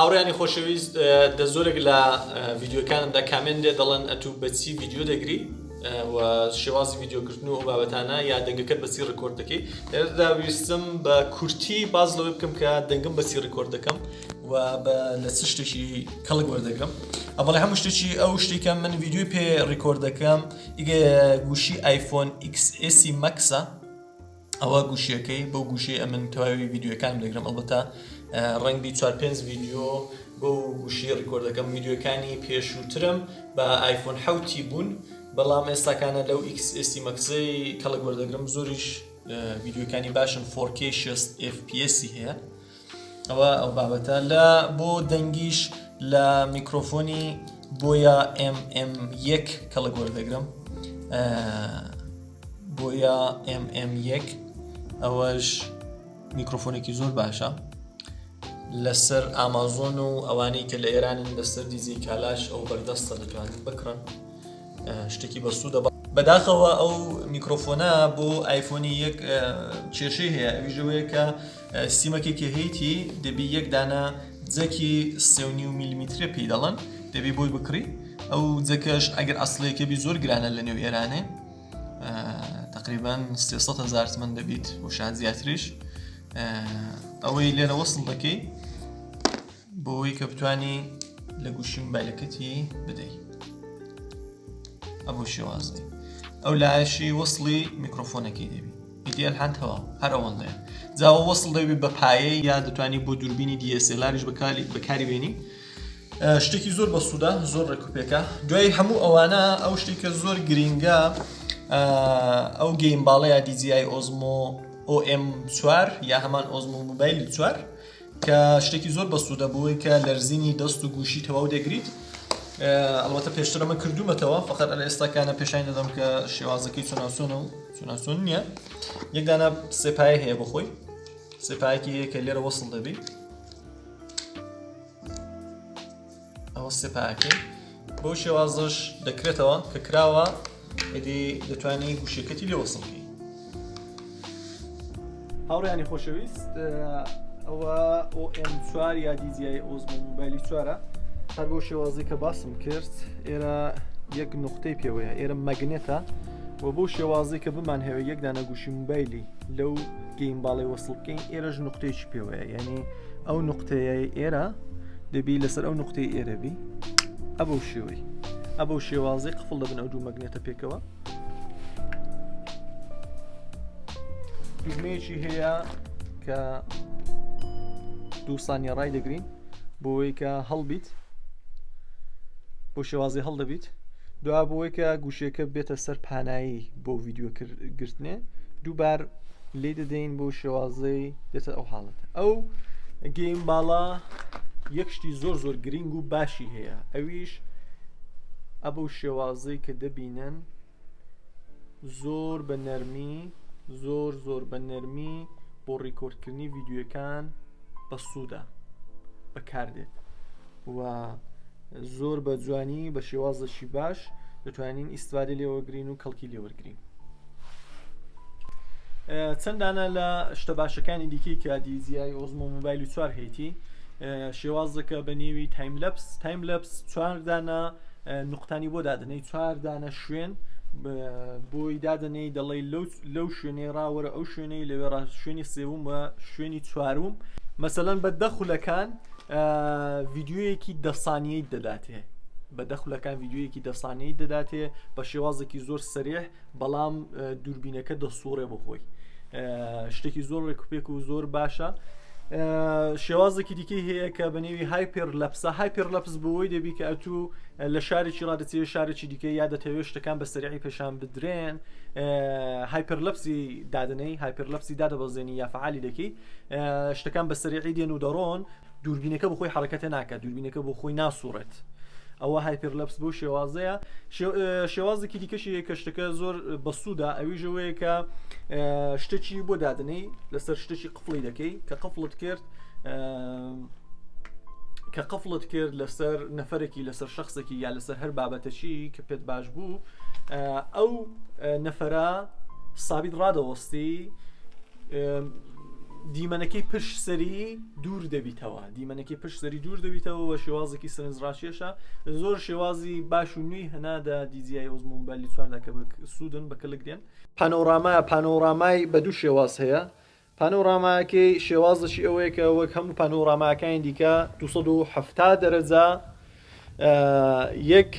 هاوڕێیانی خۆشەویست زۆرێک لە ڤیدیۆکانمدا کامنت دێ دەڵێن ئەتوو بەچی ڤیدیۆ دەگری و شێوازی ڤیدیۆگرتن و بابەتانە یا دەنگەکەت بەچی ڕکۆرد دەکەی. لێرەدا ویستم بە کورتی باز لەوەی بکەم کە دەنگم بەچی ڕکۆرد دەکەم و لە چ شتێکی کەڵک وەردەگرم. ئەوڵێ هەموو شتێکی ئەو شتێکە من ڤیدیۆی پێ ڕکۆرد دەکەم ئیگە گوشی ئایفۆن XS مەکسە ئەوە گوشیەکەی بەو گوشی ئەمن تەواوی ڤیدیۆەکانم دەگرم. ئەڵبەتە ڕەنگی 4-5 ڤیدیۆ بۆ گوشی ڕکۆرد دەکەم. ڤیدیۆکانی پێشووترم بە ئایفۆن 7 بوون، بەڵام ئێستاکانە لەو XS مەکسەی کەڵک وەردەگرم. زۆریش ڤیدیۆکانی باشن 4K 60 FPS هەیە. ئەو بابەتە لە بۆ دەنگیش لە میکرۆفۆنی بۆیا MM1 کەڵک وەردەگرم. بۆیا MM1 ئەوەش میکرۆفۆنێکی زۆر باشە لەسەر ئامازۆن و ئەوانەی کە لە ئێرانن لەسەر دیجەی کالاش ئەو بەردەستە دەتوانن بکڕن، شتێکی بەسوودە. بەداخەوە ئەو میکرۆفۆنە بۆ ئایفۆنی یەک کێشەی هەیە، ئەویژەوەیە کە سیمەکێکی هەیەی دەبی یەک دانە جەکی 3.5 میلیمترە پێی دەڵێن دەبی بۆی بکڕی. ئەو جەکەش ئەگەر ئەسڵەیەکە بی زۆر گرانە لە نێو ئێرانێ، تقریبا 300,000 تمەن دەبیت و شاید زیاتریش. ئەوەی لێرە وەسڵ دەکەی بۆەوەی کە بتوانی لە گوشی مۆبایلەکەتی بدەی. ئەبوو شێوازی ئەو لایەشی وەسڵی میکرۆفۆنەکەی دەبی ئیدیال هەندەوە هەر ئەوەندەیە. جاوە وەسڵ دەبی بە پایەی یا دەتوانی بۆ دووربینی DSLRش بەکاری بێنی. شتێکی زۆر بەسوودە، زۆر ڕێکوپێکە. دوای هەموو ئەوانە ئەو شتێکە زۆر گرینگە ئەو گەیمباڵەیە دیجەی ئۆزمۆ OM4 یا هەمان ئۆزمۆ مۆبایلی 4 کە شتێکی زۆر بەسوودە بۆی کە لەرزینی دەست و گوشی تەواو دەگریت. ئەلبەتە پێشتر ئەمە کردومەتەوە، فقط لە ئێستاکانە پێشانی دەدەم کە شێوازەکەی چۆناسۆن نییە. یەک دانە سێپایە هەیە بۆ خۆی، سێپایەکی هەیە کە لێرە وەسڵ دەبی. ئەوە سێپایەکەی بۆ شێوازش دەکرێتەوە کە کراوە ئەدی دەتوانی گوشیەکەتی لێ وەسڵکەی. هاوڕێیانی خۆشەویست، ئەوە OM4 یا دیجەی ئۆزمۆ مۆبایلی 4 هەر بۆ شێوازی کە باسم کرد. ئێرە یەک نقطەی پێوەیە، ئێرە مەگنێتە و بۆ شێوازی کە بمان هەوێ یەک دانە گوشی مۆبایلی لەو گەیمباڵی وەسڵ بکەین، ئێرەش نقطەیەکی پێوەیە، یعنی ئەو نقطەیە ئێرە دەبی لەسەر ئەو نقطەی ئێرەبی. ئەبەو شێوازی قفڵ دەبن ئەو دوو مەگنێتە پێکەوە. دوگمەیەکی هەیە کە 2 سانیە ڕای دەگرین بۆەوەی کە هەڵبیت، بۆ شێوازی هەڵدەبیت. دوای بۆەوەی کە گوشیەکە بێتە سەر پانایی بۆ ڤیدیۆگرتنێ، دووبار لێ دەدەین بۆ شێوازەی بێتە ئەو حاڵەت. ئەو گەیمباڵە یەک شتی زۆر گرنگ و باشی هەیە، ئەویش ئەبەو شێوازەی کە دەبینن زۆر بە نەرمی زۆر بە نەرمی بۆ ڕیکۆردکردنی ڤیدیۆکان بەسوودە بەکاردێت و زۆر بە جوانی بە شێوازەشی باش دەتوانین ئیسفادە لێوەگرین و کەڵکی لێوەرگرین. چەندانە لە شتە باشەکانی دیکەی کە دیجەی ئۆزمۆ مۆبایلی 4 هەیەی شێوازەکە بە نێوی تایملەپس 4 دانە نقطانی بۆ دادنەی، 4 دانە شوێن بۆی دادنەی دەڵێ لەو شوێنەی ڕاوەرە ئەو شوێنەی لەوێ شوێنی سێوم و شوێنی چوارم. مەسەلەن بە دەخولەکان ڤیدیۆیەکی 10 سانیەی دەداتێ، بە دەخولەکان ڤیدیۆیەکی 10 سانیەی دەداتێ بە شێوازێکی زۆر سەریح، بەڵام دووربینەکە دەسوڕێ بۆ خۆی. شتێکی زۆر ڕێکوپێک و زۆر باشە. شێوازێکی دیکەی هەیە کە بە نێوی هایپێرلەپس بۆەوەی دەبی کە ئەتوو لە شارێکی ڕادەچێت شارێکی دیکە یا دەتەوێت شتەکان بە سەریعی پێشان بدرێن، هایپێرلەپسی دادنەی هایپێرلەپسی دادەبەزێنی یا فعالی دەکەی، شتەکان بە سەریعی دێن و دەڕۆن، دووربینەکە بۆ خۆی حرەکەتە ناکات، دووربینەکە بۆ خۆی ناسوڕێت. ئەوە هایپێرلەپس بۆ شێوازەیە. شێوازێکی دیکەشی کە شتەکە زۆر بەسوودە، ئەویژەوەیە کە شتێکی بۆ دادنەی لەسەر شتێکی قفڵی دەکەی کە قفڵت کرد لەسەر نەفەرێکی، لەسەر شخصێکی یا لەسەر هەر بابەتەشی کە پێت باش بوو، ئەو نەفەرە سابیت ڕادەوەستی دیمەنەکەی پشت سەری دوور دەبیتەوە دیمەنەکەی پشت سەری دوور دەبیتەوە بە شێوازێکی سەرنجڕاکێشە زۆر شێوازی باش و نوێی هەنادا دیجەی ئۆزمۆ مۆبایلی چواردا کە سوودن بە کلک دێن پانۆرامای بە دوو شێواز هەیە پانۆراماکەی شێوازەشی ئەوەیە کە وەک هەموو پانۆراماکانی دیکە 270 دەرەجە یەک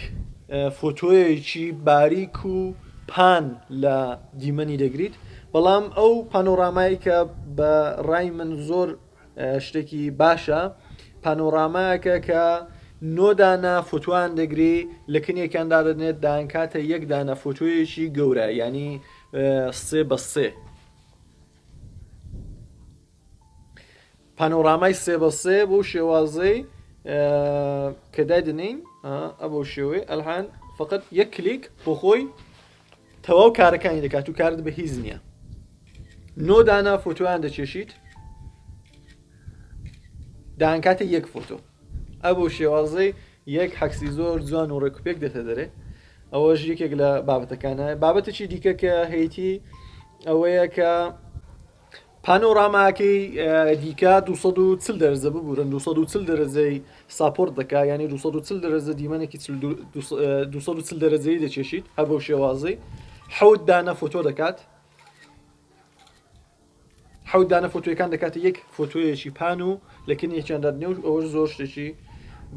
فۆتۆیەکی باریک و پان لە دیمەنی دەگریت بەڵام ئەو پانۆرامایی کە بە ڕای من زۆر شتێکی باشە پانۆرامایەکە کە 9 دانە فۆتوان دەگری لە کنێکیاندا دەدنێت دانکاتە یەک دانە فۆتۆیەکی گەورە ینی 3x3 پانۆرامای 3x3 بۆ شێوازەی کە دادنین ئەبۆ شێوەی ئەلحان فقط یەک کلیک بۆ خۆی تەواو کارەکانی دەکات و کارت بە هیچ نییە 9 دانە فۆتۆیان دەچێشیت دانکاتە یەک فۆتۆ ئەبۆ شێوازەی یەک حەکسی زۆر جوان و ڕێکوپێک دێتە دەرێ ئەوەش یەکێک لە بابەتەکانە بابەتێکی دیکە کە هەیەی ئەوەیە کە پانۆراماکەی دیکە 240 دەرەجە ببورن 240 دەرەجەی ساپۆرت دەکات ینی 240 دەرەجە دیمەنێکی 240 دەرەجەی دەچێشیت هەبەو شێوازەی 7 دانە فۆتۆ دەکات 7 دانە فۆتۆیەکان دەکاتە یەک فۆتۆیەکی پان و لەکن یەکیاندا دنێ و ئەوەش زۆر شتێکی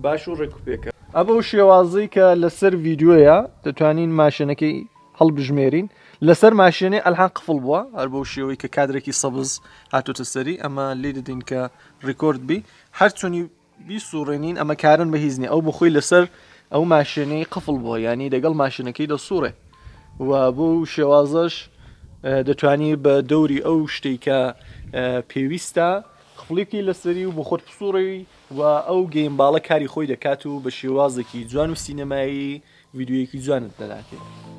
باش و ڕێکوپێکە ئەبەو شێوازەی کە لەسەر ویدیۆیە دەتوانین ماشینەکەی هەڵبژمێرین لەسەر ماشێنێ ئەلحان قفڵ بووە هەر بەو شێوەی کە کادرێکی سەبز هاتوتە سەری ئەمە لێ دەدەین کە ڕیکۆرد بی هەر چۆنی بیسوڕێنین ئەمە کارن بە هیچ نییە ئەو بخۆی لەسەر ئەو ماشێنەی قفڵ بووە ینی لەگەڵ ماشینەکەی دەسوڕێ و بۆ شێوازەش دەتوانی بە دەوری ئەو شتێک کە پێویستە قفڵێکی لەسەری و بۆ خۆت بسوڕێوی و ئەو گەیمباڵە کاری خۆی دەکات و بە شێوازێکی جوان و سینەمایی ویدیۆیەکی جوانت دەداتێت